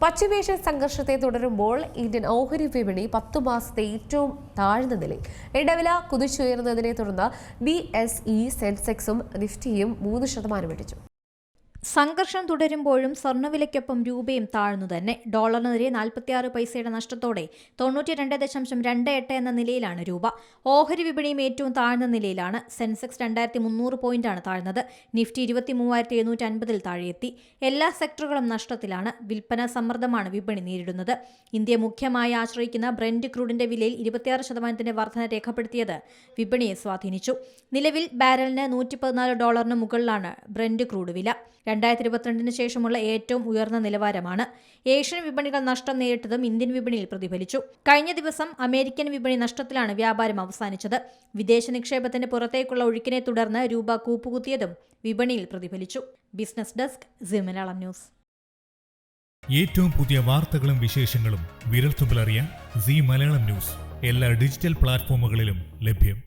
പശ്ചിമേഷ്യൻ സംഘർഷത്തെ തുടരുമ്പോൾ ഇന്ത്യൻ ഓഹരി വിപണി 10 മാസത്തെ ഏറ്റവും താഴ്ന്ന നിലയിൽ. എണ്ണവില കുതിച്ചുയർന്നതിനെ തുടർന്ന് BSE സെൻസെക്സും നിഫ്റ്റിയും 3% ഇടിച്ചു. സംഘർഷം തുടരുമ്പോഴും സ്വർണ്ണവിലയ്ക്കൊപ്പം രൂപയും താഴ്ന്നു തന്നെ. ഡോളറിനെതിരെ 46 പൈസയുടെ നഷ്ടത്തോടെ 92.28 എന്ന നിലയിലാണ് രൂപ. ഓഹരി വിപണിയും ഏറ്റവും താഴ്ന്ന നിലയിലാണ്. സെൻസെക്സ് 2300 പോയിന്റാണ് താഴ്ന്നത്. നിഫ്റ്റി 23,750 താഴെയെത്തി. എല്ലാ സെക്ടറുകളും നഷ്ടത്തിലാണ്. വിൽപ്പന സമ്മർദ്ദമാണ് വിപണി നേരിടുന്നത്. ഇന്ത്യ മുഖ്യമായി ആശ്രയിക്കുന്ന ബ്രെന്റ് ക്രൂഡിന്റെ വിലയിൽ 26% വർധന രേഖപ്പെടുത്തിയത് വിപണിയെ സ്വാധീനിച്ചു. നിലവിൽ ബാരലിന് $114 മുകളിലാണ് ബ്രെന്റ് ക്രൂഡ് വില. 2022 ശേഷമുള്ള ഏറ്റവും ഉയർന്ന നിലവാരമാണ്. ഏഷ്യൻ വിപണികൾ നഷ്ടം നേരിട്ടതും ഇന്ത്യൻ വിപണിയിൽ പ്രതിഫലിച്ചു. കഴിഞ്ഞ ദിവസം അമേരിക്കൻ വിപണി നഷ്ടത്തിലാണ് വ്യാപാരം അവസാനിച്ചത്. വിദേശ നിക്ഷേപത്തിന് പുറത്തേക്കുള്ള ഒഴുക്കിനെ തുടർന്ന് രൂപ കൂപ്പുകുത്തിയതും വിപണിയിൽ പ്രതിഫലിച്ചു. Business desk Zee Malayalam news. ഏറ്റവും പുതിയ വാർത്തകളും വിശേഷങ്ങളും വിരൽത്തുമ്പിലറിയാൻ സീ മലയാളം ന്യൂസ് എല്ലാ ഡിജിറ്റൽ പ്ലാറ്റ്ഫോമുകളിലും ലഭ്യം.